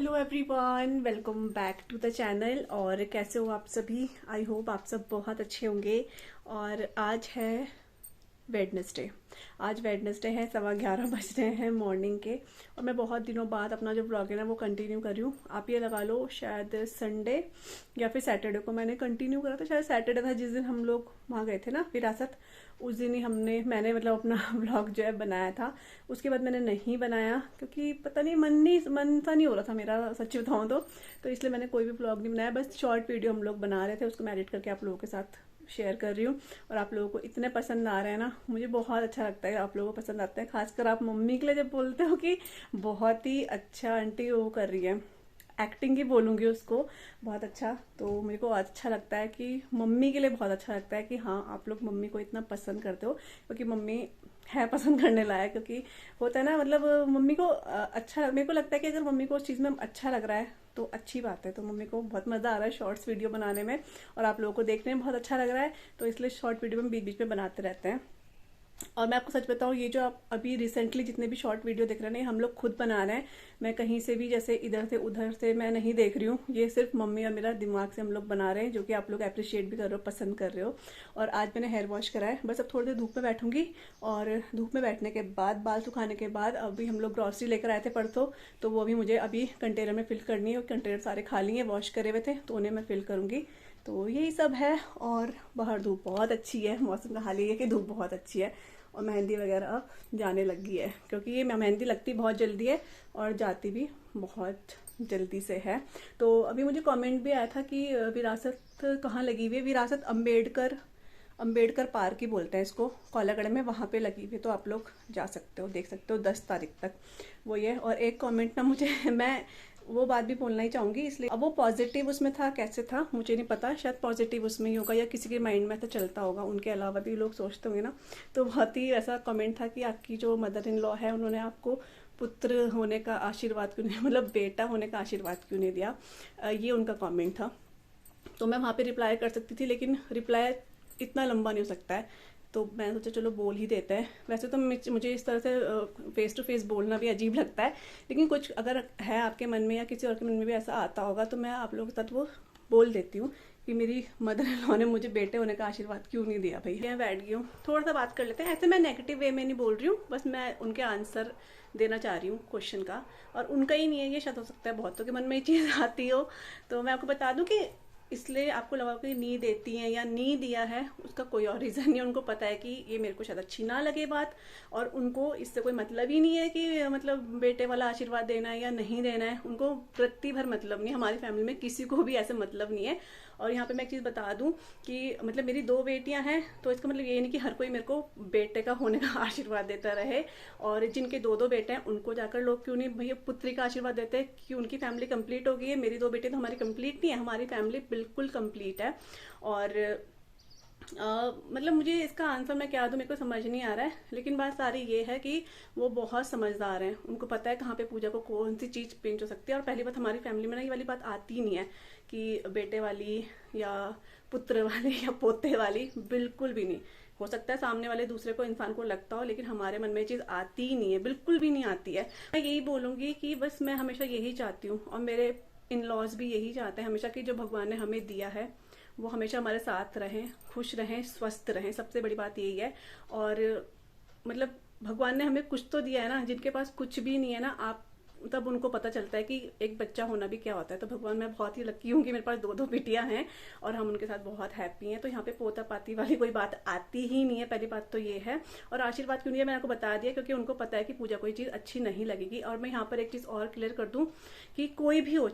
Hello everyone, welcome back to the channel. और कैसे हो आप सभी? आई होप आप सब बहुत अच्छे होंगे। और आज है वेडनेसडे। आज वेडनेसडे है, 11:15 बज रहे हैं मॉर्निंग के। और मैं बहुत दिनों बाद अपना जो ब्लॉग है ना वो कंटिन्यू कर रही हूँ। आप ये लगा लो शायद संडे या फिर सैटरडे को मैंने कंटिन्यू करा था। शायद सैटरडे था जिस दिन हम लोग वहाँ गए थे ना विरासत। उस दिन ही मैंने मतलब अपना ब्लॉग जो है बनाया था। उसके बाद मैंने नहीं बनाया क्योंकि पता नहीं मन सा नहीं हो रहा था मेरा, सच्ची बताऊँ तो इसलिए मैंने कोई भी ब्लॉग नहीं बनाया। बस शॉर्ट वीडियो हम लोग बना रहे थे, उसको मैं एडिट करके आप लोगों के साथ शेयर कर रही हूँ। और आप लोगों को इतने पसंद आ रहे हैं ना, मुझे बहुत अच्छा लगता है। आप लोगों को पसंद आते हैं, खासकर आप मम्मी के लिए जब बोलते हो कि बहुत ही अच्छा आंटी वो कर रही है, एक्टिंग ही बोलूँगी उसको, बहुत अच्छा। तो मेरे को अच्छा लगता है कि मम्मी के लिए बहुत अच्छा लगता है कि हाँ आप लोग मम्मी को इतना पसंद करते हो, क्योंकि मम्मी है पसंद करने लायक। क्योंकि होता है ना, मतलब मम्मी को अच्छा, मेरे को लगता है कि अगर मम्मी को उस चीज़ में अच्छा लग रहा है तो अच्छी बात है। तो मम्मी को बहुत मज़ा आ रहा है शॉर्ट्स वीडियो बनाने में, और आप लोगों को देखने में बहुत अच्छा लग रहा है, तो इसलिए शॉर्ट वीडियो में बीच बीच में बनाते रहते हैं। और मैं आपको सच बताऊं, ये जो आप अभी रिसेंटली जितने भी शॉर्ट वीडियो देख रहे हैं हम लोग खुद बना रहे हैं। मैं कहीं से भी जैसे इधर से उधर से मैं नहीं देख रही हूँ, ये सिर्फ मम्मी और मेरा दिमाग से हम लोग बना रहे हैं, जो कि आप लोग अप्रिशिएट भी कर रहे हो, पसंद कर रहे हो। और आज मैंने हेयर वॉश करा है, बस अब थोड़ी देर धूप में बैठूंगी। और धूप में बैठने के बाद, बाल सुखाने के बाद, अभी हम लोग ग्रॉसरी लेकर आए थे परसों, तो वो अभी मुझे अभी कंटेनर में फिल करनी है। और कंटेनर सारे खाली हैं, वॉश करे हुए थे, तो उन्हें मैं फिल करूंगी। तो यही सब है। और बाहर धूप बहुत अच्छी है, मौसम का हाल ये है कि धूप बहुत अच्छी है। और मेहंदी वगैरह अब जाने लगी है, क्योंकि ये मेहंदी लगती बहुत जल्दी है और जाती भी बहुत जल्दी से है। तो अभी मुझे कमेंट भी आया था कि विरासत कहाँ लगी हुई है। विरासत अम्बेडकर पार्क ही बोलते हैं इसको, कोलागढ़ में, वहाँ पे लगी हुई है। तो आप लोग जा सकते हो, देख सकते हो 10 तारीख तक वो ये। और एक कमेंट ना मुझे मैं वो बात भी बोलना ही चाहूंगी, इसलिए अब वो पॉजिटिव उसमें था, कैसे था मुझे नहीं पता, शायद पॉजिटिव उसमें ही होगा या किसी के माइंड में तो चलता होगा, उनके अलावा भी लोग सोचते होंगे ना। तो बहुत ही ऐसा कमेंट था कि आपकी जो मदर इन लॉ है उन्होंने आपको पुत्र होने का आशीर्वाद क्यों नहीं, मतलब बेटा होने का आशीर्वाद क्यों नहीं दिया। ये उनका कमेंट था। तो मैं वहाँ पे रिप्लाई कर सकती थी, लेकिन रिप्लाई इतना लंबा नहीं हो सकता है, तो मैं सोचा चलो बोल ही देते हैं। वैसे तो मुझे इस तरह से फेस टू फेस बोलना भी अजीब लगता है, लेकिन कुछ अगर है आपके मन में या किसी और के मन में भी ऐसा आता होगा तो मैं आप लोगों के साथ वो बोल देती हूँ कि मेरी मदर इन लॉ ने मुझे बेटे होने का आशीर्वाद क्यों नहीं दिया। भाई मैं बैठ गई हूँ, थोड़ा सा बात कर लेते हैं। ऐसे मैं नेगेटिव वे में नहीं बोल रही हूँ, बस मैं उनके आंसर देना चाह रही हूँ क्वेश्चन का। और उनका ही नहीं है ये, शायद हो सकता है बहुतों के मन में ये चीज़ आती हो। तो मैं आपको बता दूं कि इसलिए आपको लगा कि नी देती हैं या नी दिया है, उसका कोई और रीज़न नहीं है। उनको पता है कि ये मेरे को शायद अच्छी ना लगे बात, और उनको इससे कोई मतलब ही नहीं है कि मतलब बेटे वाला आशीर्वाद देना है या नहीं देना है। उनको रत्ती भर मतलब नहीं, हमारी फैमिली में किसी को भी ऐसे मतलब नहीं है। और यहाँ पे मैं एक चीज़ बता दूं कि मतलब मेरी 2 बेटियां हैं, तो इसका मतलब ये नहीं कि हर कोई मेरे को बेटे का होने का आशीर्वाद देता रहे। और जिनके 2-2 बेटे हैं उनको जाकर लोग क्यों नहीं भैया पुत्री का आशीर्वाद देते हैं कि उनकी फैमिली कंप्लीट हो गई है। मेरी 2 बेटे तो हमारी कंप्लीट नहीं है, हमारी फैमिली बिल्कुल कंप्लीट है। और मतलब मुझे इसका आंसर मैं क्या दूं, मेरे को समझ नहीं आ रहा है। लेकिन बात सारी ये है कि वो बहुत समझदार हैं, उनको पता है कहाँ पे पूजा को कौन सी चीज़ पेंच हो सकती है। और पहली बात, हमारी फैमिली में ना ये वाली बात आती ही नहीं है कि बेटे वाली या पुत्र वाली या पोते वाली, बिल्कुल भी नहीं। हो सकता है सामने वाले दूसरे को इंसान को लगता हो, लेकिन हमारे मन में ये चीज़ आती ही नहीं है, बिल्कुल भी नहीं आती है। मैं यही बोलूँगी कि बस मैं हमेशा यही चाहती हूँ, और मेरे इन लॉज भी यही चाहते हैं हमेशा, कि जो भगवान ने हमें दिया है वो हमेशा हमारे साथ रहें, खुश रहें, स्वस्थ रहें, सबसे बड़ी बात यही है। और मतलब भगवान ने हमें कुछ तो दिया है ना, जिनके पास कुछ भी नहीं है ना, आप तब उनको पता चलता है कि एक बच्चा होना भी क्या होता है। तो भगवान, मैं बहुत ही लकी हूँ कि मेरे पास 2-2 बेटियां हैं और हम उनके साथ बहुत हैप्पी हैं। तो यहाँ पे पोता पाती वाली कोई बात आती ही नहीं है, पहली बात तो ये है। और आशीर्वाद क्यों नहीं है मैंने आपको बता दिया, क्योंकि उनको पता है कि पूजा कोई चीज़ अच्छी नहीं लगेगी। और मैं यहाँ पर एक चीज़ और क्लियर कर दूँ कि कोई भी हो,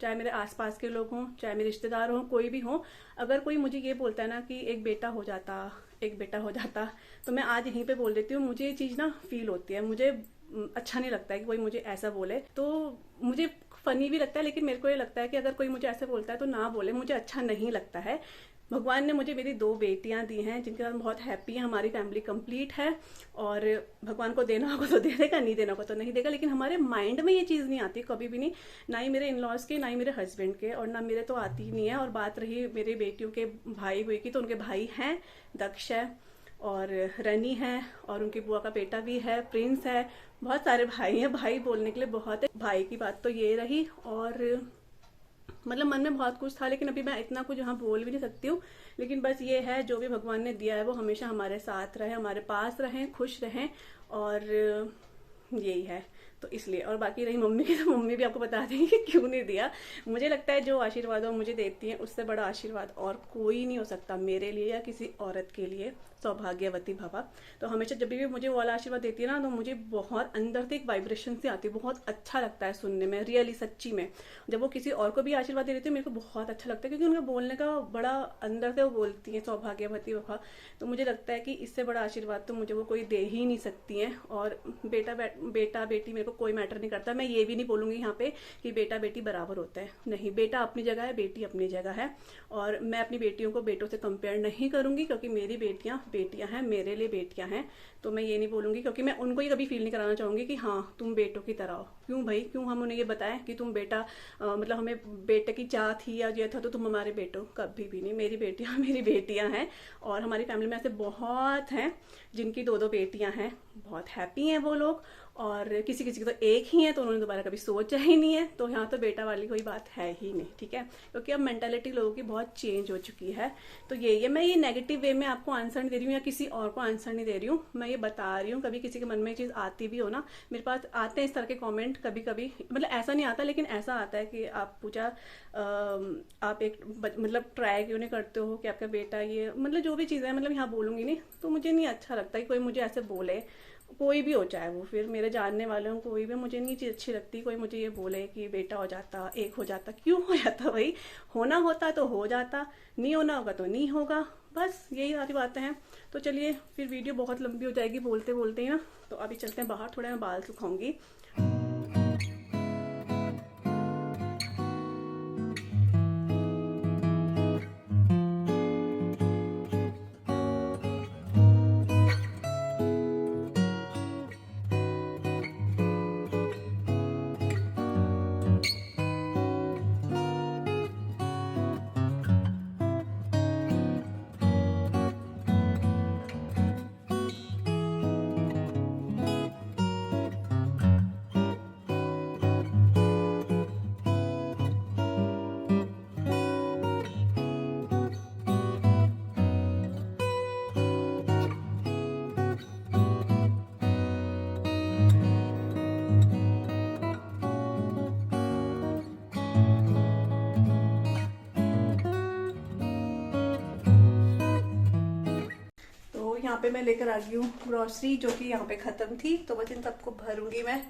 चाहे मेरे आसपास के लोग हों, चाहे मेरे रिश्तेदार हों, कोई भी हो, अगर कोई मुझे ये बोलता है ना कि एक बेटा हो जाता, एक बेटा हो जाता, तो मैं आज यहीं पे बोल देती हूँ, मुझे ये चीज़ ना फील होती है, मुझे अच्छा नहीं लगता है कि कोई मुझे ऐसा बोले। तो मुझे फनी भी लगता है, लेकिन मेरे को ये लगता है कि अगर कोई मुझे ऐसे बोलता है तो ना बोले, मुझे अच्छा नहीं लगता है। भगवान ने मुझे मेरी 2 बेटियां दी हैं जिनके साथ बहुत हैप्पी है, हमारी फैमिली कंप्लीट है। और भगवान को देना होगा तो दे देगा, नहीं देना होगा तो नहीं देगा। लेकिन हमारे माइंड में ये चीज़ नहीं आती कभी भी नहीं, ना ही मेरे इन लॉज के, ना ही मेरे हस्बैंड के, और ना मेरे तो आती ही नहीं है। और बात रही मेरी बेटियों के भाई हुई की, तो उनके भाई हैं, दक्ष है और रनी है, और उनकी बुआ का बेटा भी है, प्रिंस है, बहुत सारे भाई हैं। भाई बोलने के लिए बहुत है। भाई की बात तो ये रही, और मतलब मन में बहुत कुछ था, लेकिन अभी मैं इतना कुछ यहाँ बोल भी नहीं सकती हूँ। लेकिन बस ये है, जो भी भगवान ने दिया है वो हमेशा हमारे साथ रहे, हमारे पास रहें, खुश रहें, और यही है। तो इसलिए, और बाकी रही मम्मी की, तो मम्मी भी आपको बता देंगी कि क्यों नहीं दिया। मुझे लगता है जो आशीर्वाद वो मुझे देती हैं, उससे बड़ा आशीर्वाद और कोई नहीं हो सकता मेरे लिए या किसी औरत के लिए। सौभाग्यवती भवा। तो हमेशा जब भी मुझे वो वाला आशीर्वाद देती है ना, तो मुझे बहुत अंदर से एक वाइब्रेशन सी आती है, बहुत अच्छा लगता है सुनने में, रियली सच्ची में। जब वो किसी और को भी आशीर्वाद दे देती है, मेरे को बहुत अच्छा लगता है, क्योंकि उनका बोलने का बड़ा अंदर से वो बोलती है, सौभाग्यवती भवा। तो मुझे लगता है कि इससे बड़ा आशीर्वाद तो मुझे वो कोई दे ही नहीं सकती हैं। और बेटा बेटी मेरे को कोई मैटर नहीं करता। मैं ये भी नहीं बोलूंगी यहाँ पे कि बेटा बेटी बराबर होता है, नहीं, बेटा अपनी जगह है, बेटी अपनी जगह है। और मैं अपनी बेटियों को बेटों से कंपेयर नहीं करूंगी, क्योंकि मेरी बेटियां बेटियां हैं, मेरे लिए बेटियां हैं। तो मैं ये नहीं बोलूंगी, क्योंकि मैं उनको ये कभी फील नहीं कराना चाहूंगी कि हाँ तुम बेटों की तरह हो। क्यों भाई, क्यों हम उन्हें ये बताएं कि तुम बेटा, मतलब हमें बेटे की चाह थी या ये था तो तुम हमारे बेटो, कभी भी नहीं। मेरी बेटियां मेरी बेटियां हैं। और हमारी फैमिली में ऐसे बहुत हैं जिनकी दो दो बेटियां हैं, बहुत हैप्पी हैं वो लोग। और किसी किसी की तो एक ही है, तो उन्होंने दोबारा कभी सोचा ही नहीं है। तो यहाँ तो बेटा वाली कोई बात है ही नहीं, ठीक है, क्योंकि अब मेंटालिटी लोगों की बहुत चेंज हो चुकी है। तो यही है, मैं ये नेगेटिव वे में आपको आंसर नहीं दे रही हूँ या किसी और को आंसर नहीं दे रही हूँ, मैं ये बता रही हूँ। कभी किसी के मन में ये चीज़ आती भी हो ना, मेरे पास आते हैं इस तरह के कॉमेंट कभी कभी, मतलब ऐसा नहीं आता, लेकिन ऐसा आता है कि आप पूछा आप एक मतलब ट्राई क्यों नहीं करते हो कि आपका बेटा ये, मतलब जो भी चीज़ें, मतलब यहाँ बोलूँगी नहीं, तो मुझे नहीं अच्छा लगता कि कोई मुझे ऐसे बोले, कोई भी हो, चाहे वो फिर मेरे जानने वाले हों, कोई भी। मुझे नहीं चीज़ अच्छी लगती कोई मुझे ये बोले कि बेटा हो जाता, एक हो जाता। क्यों हो जाता भाई, होना होता तो हो जाता, नहीं होना होगा तो नहीं होगा, बस यही सारी बातें हैं। तो चलिए, फिर वीडियो बहुत लंबी हो जाएगी बोलते बोलते ही ना। तो अभी चलते हैं बाहर, थोड़ा मैं बाल सुखाऊंगी। यहाँ पे मैं लेकर आ गई हूँ ग्रॉसरी, जो कि यहाँ पे खत्म थी, तो बस इन सबको भरूंगी मैं,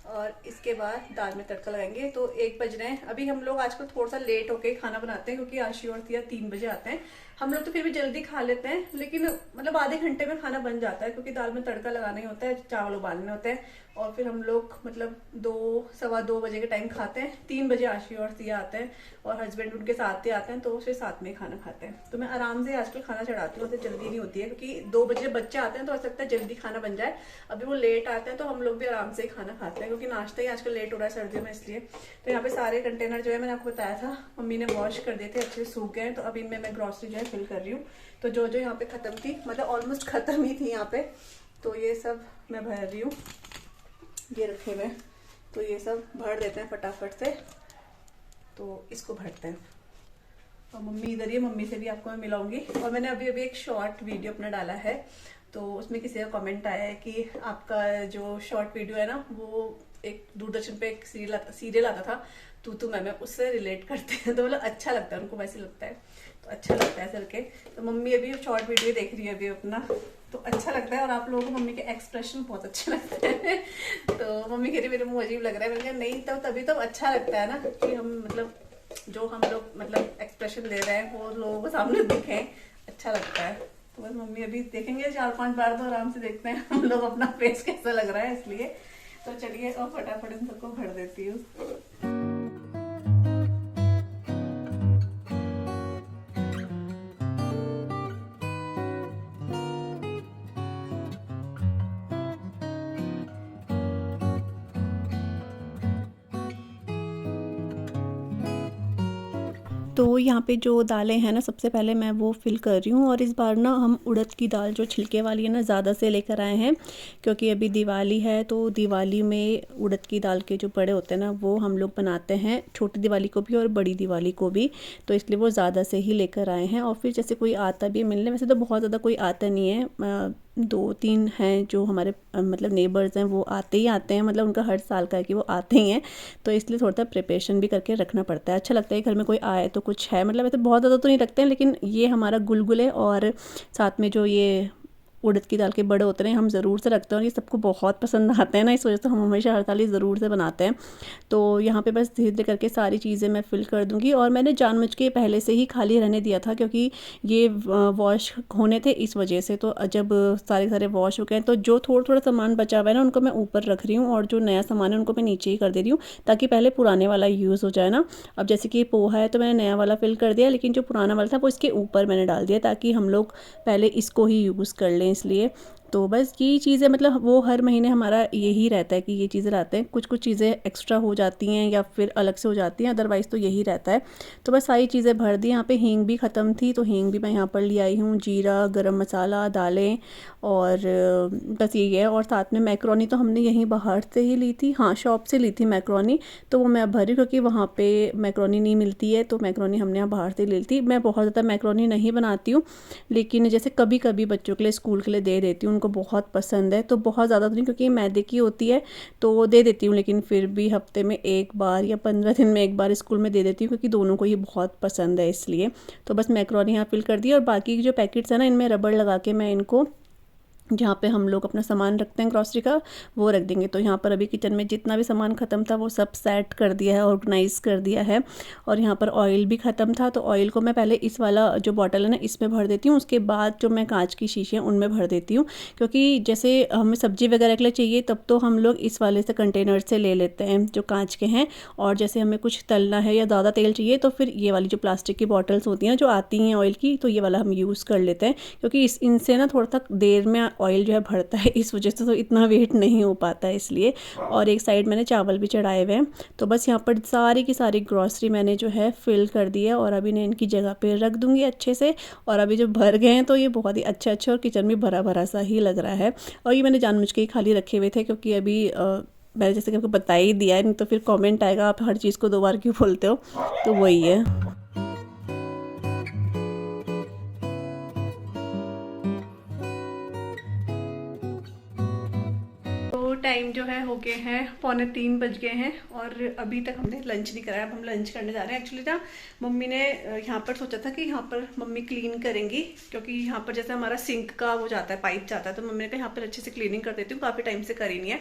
और इसके बाद दाल में तड़का लगाएंगे। तो 1 बज रहे हैं। अभी हम लोग आजकल थोड़ा सा लेट होके खाना बनाते हैं, क्योंकि आशी और तिया 3 बजे आते हैं। हम लोग तो फिर भी जल्दी खा लेते हैं, लेकिन मतलब आधे घंटे में खाना बन जाता है, क्योंकि दाल में तड़का लगाना ही होता है, चावल उबालने होते हैं, और फिर हम लोग मतलब 2 सवा 2 बजे के टाइम खाते हैं। 3 बजे आशी और तिया आते हैं, और हस्बैंड उनके साथ ही आते हैं, तो फिर साथ में खाना खाते हैं। तो मैं आराम से आजकल खाना चढ़ाती हूँ, तो जल्दी नहीं होती है, क्योंकि 2 बजे बच्चे आते हैं तो हो सकता है जल्दी खाना बन जाए। अभी वो लेट आते हैं तो हम लोग भी आराम से खाना खाते हैं, क्योंकि नाश्ता ही आजकल लेट हो रहा है सर्दियों में, इसलिए। तो यहाँ पे सारे कंटेनर जो है मैंने आपको बताया था, मम्मी ने वॉश कर दिए थे, अच्छे से सूख गए। तो अभी मैं ग्रॉसरी जो है फिल कर रही हूँ। तो जो जो यहाँ पे खत्म थी, मतलब ऑलमोस्ट खत्म ही थी यहाँ पे, तो ये सब मैं भर रही हूँ। ये रखे हुए, तो ये सब भर देते हैं फटाफट से। तो इसको भरते हैं, और मम्मी इधर ही, मम्मी से भी आपको मैं मिलाऊंगी। और मैंने अभी अभी एक शॉर्ट वीडियो अपना डाला है, तो उसमें किसी का कमेंट आया है कि आपका जो शॉर्ट वीडियो है ना, वो एक दूरदर्शन पे एक सीरियल आता था, तू मैं उससे रिलेट करते हैं, तो मतलब अच्छा लगता है उनको, वैसे लगता है, तो अच्छा लगता है सर के। तो मम्मी अभी शॉर्ट वीडियो देख रही है अभी अपना, तो अच्छा लगता है। और आप लोगों को मम्मी के एक्सप्रेशन बहुत अच्छे लगते हैं। तो मम्मी कह रही मेरे मुंह अजीब लग रहा है, मैंने कहा नहीं, तब तभी तो अच्छा लगता है ना, कि हम मतलब जो हम लोग मतलब एक्सप्रेशन दे रहे हैं वो लोगों को सामने दिखे, अच्छा लगता है। तो बस मम्मी अभी देखेंगे 4-5 बार, तो आराम से देखते हैं हम लोग अपना फेस कैसा लग रहा है, इसलिए। तो चलिए, और फटाफट इन सबको भर देती हूँ। तो यहाँ पे जो दालें हैं ना, सबसे पहले मैं वो फिल कर रही हूँ। और इस बार ना हम उड़द की दाल जो छिलके वाली है ना, ज़्यादा से लेकर आए हैं, क्योंकि अभी दिवाली है। तो दिवाली में उड़द की दाल के जो बड़े होते हैं ना, वो हम लोग बनाते हैं, छोटी दिवाली को भी और बड़ी दिवाली को भी। तो इसलिए वो ज़्यादा से ही लेकर आए हैं। और फिर जैसे कोई आता भी मिलने, वैसे तो बहुत ज़्यादा कोई आता नहीं है, 2-3 हैं जो हमारे मतलब नेबर्स हैं, वो आते ही आते हैं, मतलब उनका हर साल का है कि वो आते ही हैं। तो इसलिए थोड़ा सा प्रिपरेशन भी करके रखना पड़ता है। अच्छा लगता है घर में कोई आए तो कुछ है, मतलब ऐसे बहुत ज़्यादा तो नहीं रखते हैं, लेकिन ये हमारा गुलगुले और साथ में जो ये उड़द की दाल के बड़े होते हैं हम ज़रूर से रखते हैं। और ये सबको बहुत पसंद आते हैं ना, इस वजह से हम हमेशा हर साल ये ज़रूर से बनाते हैं। तो यहाँ पे बस धीरे धीरे करके सारी चीज़ें मैं फ़िल कर दूँगी। और मैंने जानबूझ के पहले से ही खाली रहने दिया था, क्योंकि ये वॉश होने थे इस वजह से। तो जब सारे वॉश हो गए, तो जो थोड़ा थोड़ा सामान बचा हुआ है ना, उनको मैं ऊपर रख रही हूँ, और जो नया सामान है उनको मैं नीचे ही कर दे रही हूँ, ताकि पहले पुराने वाला यूज़ हो जाए ना। अब जैसे कि पोहा है तो मैंने नया वाला फ़िल कर दिया, लेकिन जो पुराना वाला था वो इसके ऊपर मैंने डाल दिया, ताकि हम लोग पहले इसको ही यूज़ कर लें इसलिए। तो बस ये चीज़ें, मतलब वो हर महीने हमारा यही रहता है कि ये चीज़ें रहते हैं, कुछ कुछ चीज़ें एक्स्ट्रा हो जाती हैं या फिर अलग से हो जाती हैं, अदरवाइज़ तो यही रहता है। तो बस सारी चीज़ें भर दी। यहाँ पे हींग भी ख़त्म थी, तो हींग भी मैं यहाँ पर ले आई हूँ, जीरा, गरम मसाला, दालें, और बस यही है। और साथ में मैक्रोनी तो हमने यहीं बाहर से ही ली थी, हाँ शॉप से ली थी मैक्रोनी। तो वो मैं अब भरी, क्योंकि वहाँ पे मैक्रोनी नहीं मिलती है, तो मैक्रोनी हमने यहाँ बाहर से ली थी। मैं बहुत ज़्यादा मैक्रोनी नहीं बनाती हूँ, लेकिन जैसे कभी कभी बच्चों के लिए, स्कूल के लिए दे देती हूँ, उनको बहुत पसंद है। तो बहुत ज़्यादा तो नहीं, क्योंकि मैदे की होती है, तो दे देती हूँ, लेकिन फिर भी हफ्ते में एक बार या 15 दिन में एक बार स्कूल में दे देती हूँ, क्योंकि दोनों को ये बहुत पसंद है इसलिए। तो बस मैक्रोनी यहाँ फिल कर दी, और बाकी जो पैकेट्स हैं ना, इनमें रबड़ लगा के मैं इनको, जहाँ पे हम लोग अपना सामान रखते हैं ग्रॉसरी का, वो रख देंगे। तो यहाँ पर अभी किचन में जितना भी सामान ख़त्म था वो सब सेट कर दिया है, ऑर्गेनाइज़ कर दिया है। और यहाँ पर ऑयल भी ख़त्म था, तो ऑयल को मैं पहले इस वाला जो बॉटल है ना, इसमें भर देती हूँ, उसके बाद जो मैं कांच की शीशी हैं उनमें भर देती हूँ। क्योंकि जैसे हमें सब्ज़ी वगैरह के लिए चाहिए, तब तो हम लोग इस वाले से कंटेनर से ले लेते हैं जो कांच के हैं। और जैसे हमें कुछ तलना है या ज़्यादा तेल चाहिए, तो फिर ये वाली जो प्लास्टिक की बॉटल्स होती हैं जो आती हैं ऑयल की, तो ये वाला हम यूज़ कर लेते हैं, क्योंकि इनसे ना थोड़ा सा देर में ऑयल जो है भरता है, इस वजह से तो इतना वेट नहीं हो पाता है इसलिए। और एक साइड मैंने चावल भी चढ़ाए हुए हैं। तो बस यहाँ पर सारी की सारी ग्रॉसरी मैंने जो है फिल कर दी है, और अभी मैं इनकी जगह पे रख दूँगी अच्छे से। और अभी जो भर गए हैं तो ये बहुत ही अच्छे और किचन भी भरा भरा सा ही लग रहा है। और ये मैंने जानबूझ के ही खाली रखे हुए थे, क्योंकि अभी मैंने जैसे कि आपको बता ही दिया है, नहीं तो फिर कमेंट आएगा आप हर चीज़ को 2 बार क्यों बोलते हो। तो वही है। टाइम जो है हो गए हैं 2:45 बज गए हैं, और अभी तक हमने लंच नहीं कराया। अब हम लंच करने जा रहे हैं। एक्चुअली ना मम्मी ने यहाँ पर सोचा था कि यहाँ पर मम्मी क्लीन करेंगी, क्योंकि यहाँ पर जैसे हमारा सिंक का वो जाता है, पाइप जाता है, तो मम्मी ने कहा यहाँ पर अच्छे से क्लीनिंग कर देती हूँ, काफ़ी टाइम से करी नहीं है।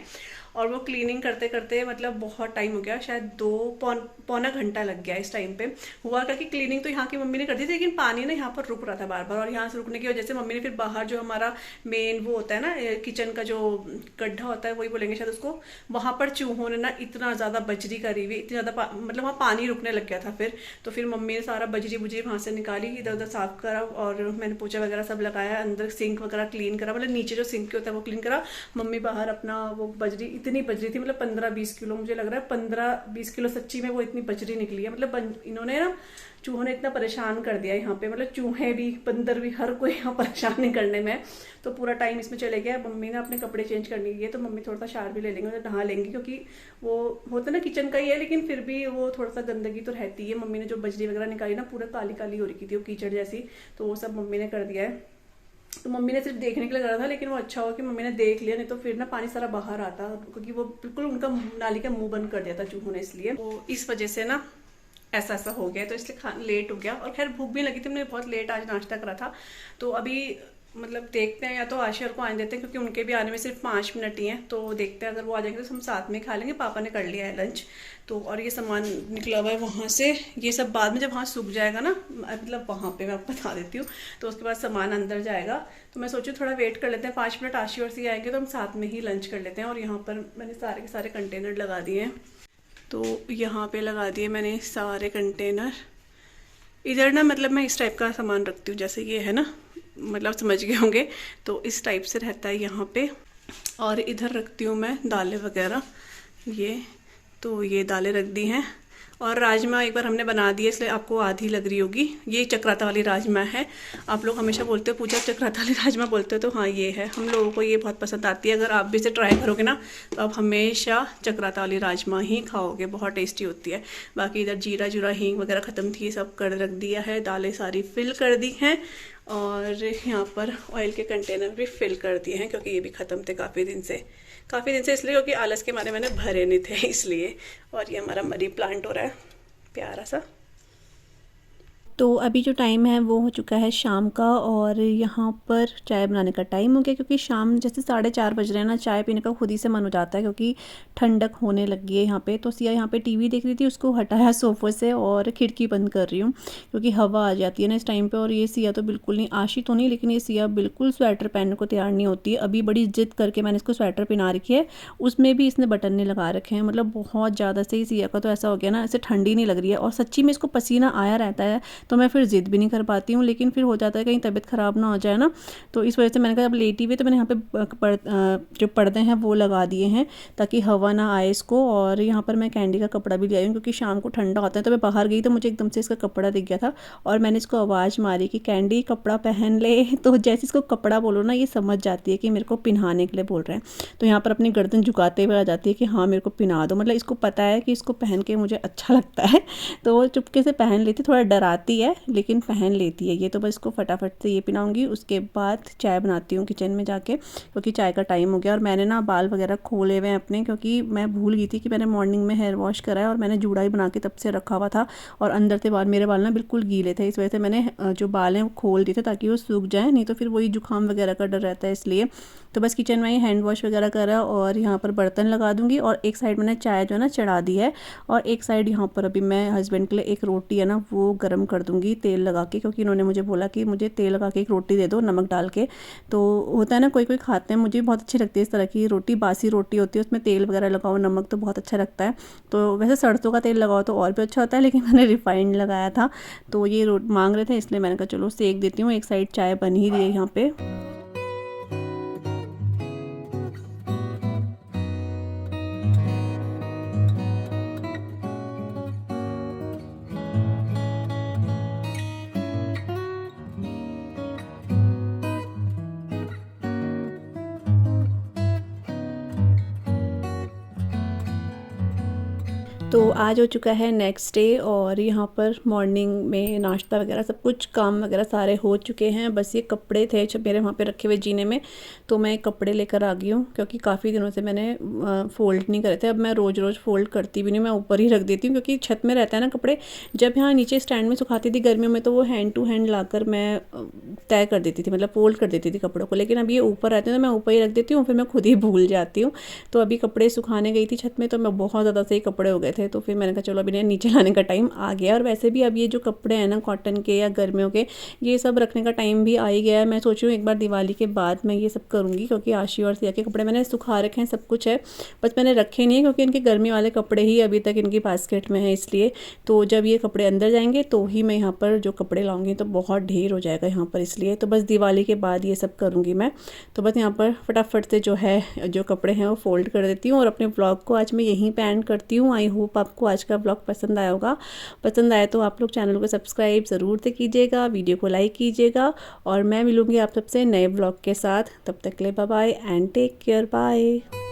और वो क्लीनिंग करते करते मतलब बहुत टाइम हो गया, शायद 2-पौना घंटा लग गया। इस टाइम पे हुआ क्या कि क्लीनिंग तो यहाँ की मम्मी ने कर दी थी, लेकिन पानी ना यहाँ पर रुक रहा था बार बार, और यहाँ से रुकने की वजह से मम्मी ने फिर बाहर जो हमारा मेन वो होता है ना, किचन का जो गड्ढा होता है, वही बोलेंगे शायद उसको, वहाँ पर चूहों ने ना इतना ज़्यादा बजरी करी हुई, इतनी ज़्यादा मतलब वहाँ पानी रुकने लग गया था। फिर तो फिर मम्मी ने सारा बजरी बुजरी वहाँ से निकाली, इधर उधर साफ करा, और मैंने पोछा वगैरह सब लगाया, अंदर सिंक वगैरह क्लीन करा, मतलब नीचे जो सिंक होता है वो क्लीन करा। मम्मी बाहर अपना वो बजरी, इतनी बजरी थी, मतलब 15-20 किलो, मुझे लग रहा है 15-20 किलो सच्ची में वो इतनी बजरी निकली है। मतलब इन्होंने ना, चूहों ने इतना परेशान कर दिया यहाँ पे, मतलब चूहे भी, बंदर भी, हर कोई यहाँ परेशान नहीं करने में। तो पूरा टाइम इसमें चले गया। मम्मी ने अपने कपड़े चेंज करने के, तो मम्मी थोड़ा सा शावर भी ले लेंगे, मतलब नहा लेंगे, क्योंकि वो होता ना किचन का ही है, लेकिन फिर भी वो थोड़ा सा गंदगी तो रहती है। मम्मी ने जो बजरी वगैरह निकाली ना, पूरा काली काली हो रही थी वो कीचड़ जैसी, तो वो सब मम्मी ने कर दिया है। तो मम्मी ने सिर्फ देखने के लिए करा था, लेकिन वो अच्छा हुआ कि मम्मी ने देख लिया, नहीं तो फिर ना पानी सारा बाहर आता, क्योंकि वो बिल्कुल उनका नाली का मुंह बंद कर दिया था चूहों ने, इसलिए वो इस वजह से ना ऐसा हो गया। तो इसलिए लेट हो गया, और खैर भूख भी लगी थी, हमने बहुत लेट आज नाश्ता करा था। तो अभी मतलब देखते हैं, या तो आशिर को आने देते हैं, क्योंकि उनके भी आने में सिर्फ 5 मिनट ही हैं। तो देखते हैं, अगर वो आ जाएंगे तो हम साथ में खा लेंगे। पापा ने कर लिया है लंच। तो और ये सामान निकला हुआ है वहाँ से, ये सब बाद में जब वहाँ सूख जाएगा ना, मतलब वहाँ पे मैं आपको बता देती हूँ, तो उसके बाद सामान अंदर जाएगा। तो मैं सोचूँ थोड़ा वेट कर लेते हैं, 5 मिनट आशिर से आएंगे तो हम साथ में ही लंच कर लेते हैं। और यहाँ पर मैंने सारे के सारे कंटेनर लगा दिए हैं, तो यहाँ पे लगा दिए मैंने सारे कंटेनर। इधर ना मतलब मैं इस टाइप का सामान रखती हूँ, जैसे ये है ना, मतलब समझ गए होंगे, तो इस टाइप से रहता है यहाँ पे। और इधर रखती हूँ मैं दालें वगैरह, ये तो ये दालें रख दी हैं। और राजमा एक बार हमने बना दिया इसलिए आपको आधी लग रही होगी। ये चक्राता वाली राजमा है। आप लोग हमेशा बोलते हो पूजा चक्राता वाली राजमा बोलते हो, तो हाँ ये है। हम लोगों को ये बहुत पसंद आती है। अगर आप भी इसे ट्राई करोगे ना तो आप हमेशा चक्राता वाली राजमा ही खाओगे, बहुत टेस्टी होती है। बाकी इधर जीरा जूरा हींग वगैरह ख़त्म थी, सब कर रख दिया है। दालें सारी फिल कर दी हैं और यहाँ पर ऑयल के कंटेनर भी फिल कर दिए हैं क्योंकि ये भी ख़त्म थे काफ़ी दिन से इसलिए क्योंकि आलस के मारे मैंने भरे नहीं थे इसलिए। और ये हमारा मनी प्लांट हो रहा है प्यारा सा। तो अभी जो टाइम है वो हो चुका है शाम का और यहाँ पर चाय बनाने का टाइम हो गया क्योंकि शाम जैसे 4:30 बज रहे हैं ना, चाय पीने का खुद ही से मन हो जाता है क्योंकि ठंडक होने लगी है यहाँ पे। तो सिया यहाँ पे टीवी देख रही थी, उसको हटाया सोफे से और खिड़की बंद कर रही हूँ क्योंकि हवा आ जाती है ना इस टाइम पर। और ये सिया तो बिल्कुल नहीं, आशी तो नहीं, लेकिन ये सिया बिल्कुल स्वेटर पहनने को तैयार नहीं होती है। अभी बड़ी जिद करके मैंने इसको स्वेटर पहना रखी है, उसमें भी इसने बटन नहीं लगा रखे हैं। मतलब बहुत ज़्यादा से ही सिया का तो ऐसा हो गया ना, ऐसे ठंडी नहीं लग रही है और सच्ची में इसको पसीना आया रहता है तो मैं फिर ज़िद भी नहीं कर पाती हूँ। लेकिन फिर हो जाता है कहीं तबीयत ख़राब ना हो जाए ना, तो इस वजह से मैंने कहा अब लेटी हुई तो मैंने यहाँ पे जो पर्दे हैं वो लगा दिए हैं ताकि हवा ना आए इसको। और यहाँ पर मैं कैंडी का कपड़ा भी ले आई हूँ क्योंकि शाम को ठंडा होता है। तो मैं बाहर गई तो मुझे एकदम से इसका कपड़ा दिख गया था और मैंने इसको आवाज़ मारी कि कैंडी कपड़ा पहन ले। तो जैसे इसको कपड़ा बोलो ना ये समझ जाती है कि मेरे को पहनाने के लिए बोल रहे हैं। तो यहाँ पर अपनी गर्दन झुकाते हुए आ जाती है कि हाँ मेरे को पहना दो। मतलब इसको पता है कि इसको पहन के मुझे अच्छा लगता है तो वो चुपके से पहन लेती, थोड़ा डराती है लेकिन पहन लेती है ये। तो बस इसको फटाफट से ये पिनाऊंगी, उसके बाद चाय बनाती हूँ किचन में जाके क्योंकि चाय का टाइम हो गया। और मैंने ना बाल वगैरह खोले हुए हैं अपने क्योंकि मैं भूल गई थी कि मैंने मॉर्निंग में हेयर वॉश करा है और मैंने जूड़ा ही बना के तब से रखा हुआ था और अंदर से बाल, मेरे बाल ना बिल्कुल गीले थे। इस वजह से मैंने जो बाल हैं वो खोल दिए थे ताकि वो सूख जाए, नहीं तो फिर वही जुकाम वगैरह का डर रहता है इसलिए। तो बस किचन में ही हैंड वॉश वगैरह करा और यहाँ पर बर्तन लगा दूँगी। और एक साइड मैंने चाय जो है ना चढ़ा दी है और एक साइड यहाँ पर अभी मैं हस्बैंड के लिए एक रोटी है ना वो गर्म कर दूँगी तेल लगा के, क्योंकि इन्होंने मुझे बोला कि मुझे तेल लगा के एक रोटी दे दो नमक डाल के। तो होता है ना कोई कोई खाते हैं, मुझे बहुत अच्छी लगती है इस तरह की रोटी, बासी रोटी होती है उसमें तेल वगैरह लगाओ नमक तो बहुत अच्छा लगता है। तो वैसे सरसों का तेल लगाओ तो और भी अच्छा होता है लेकिन मैंने रिफाइंड लगाया था तो ये मांग रहे थे इसलिए मैंने कहा चलो सेक देती हूँ। एक साइड चाय बन ही रही है यहाँ पे। तो आज हो चुका है नेक्स्ट डे और यहाँ पर मॉर्निंग में नाश्ता वगैरह सब कुछ काम वगैरह सारे हो चुके हैं। बस ये कपड़े थे जब मेरे वहाँ पे रखे हुए जीने में, तो मैं कपड़े लेकर आ गई हूँ क्योंकि काफ़ी दिनों से मैंने फ़ोल्ड नहीं करे थे। अब मैं रोज़ रोज़ फ़ोल्ड करती भी नहीं, मैं ऊपर ही रख देती हूँ क्योंकि छत में रहता है ना कपड़े। जब यहाँ नीचे स्टैंड में सुखाती थी गर्मियों में तो वो हैंड टू हैंड लाकर मैं तय कर देती थी, मतलब फ़ोल्ड कर देती थी कपड़ों को। लेकिन अब ये ऊपर रहते हैं तो मैं ऊपर ही रख देती हूँ, फिर मैं खुद ही भूल जाती हूँ। तो अभी कपड़े सुखाने गई थी छत में तो मैं बहुत ज़्यादा से ही कपड़े हो गए थे, तो फिर मैंने कहा चलो अभी नीचे लाने का टाइम आ गया। और वैसे भी अब ये जो कपड़े हैं ना कॉटन के या गर्मियों के, ये सब रखने का टाइम भी आ ही गया है। मैं सोच रही हूँ एक बार दिवाली के बाद मैं ये सब करूँगी क्योंकि आशी और सिया के कपड़े मैंने सुखा रखे हैं, सब कुछ है, बस मैंने रखे नहीं है क्योंकि इनके गर्मी वाले कपड़े ही अभी तक इनकी बास्केट में है इसलिए। तो जब ये कपड़े अंदर जाएंगे तो ही मैं यहाँ पर जो कपड़े लाऊंगी तो बहुत ढेर हो जाएगा यहाँ पर, इसलिए तो बस दिवाली के बाद ये सब करूँगी मैं। तो बस यहाँ पर फटाफट से जो है जो कपड़े हैं वो फोल्ड कर देती हूँ और अपने ब्लॉग को आज मैं यहीं पे एंड करती हूँ। आई होप आपको आज का ब्लॉग पसंद आया होगा। पसंद आए तो आप लोग चैनल को सब्सक्राइब ज़रूर से कीजिएगा, वीडियो को लाइक कीजिएगा और मैं मिलूँगी आप सबसे नए ब्लॉग के साथ। तब तक के लिए bye bye and take care, bye.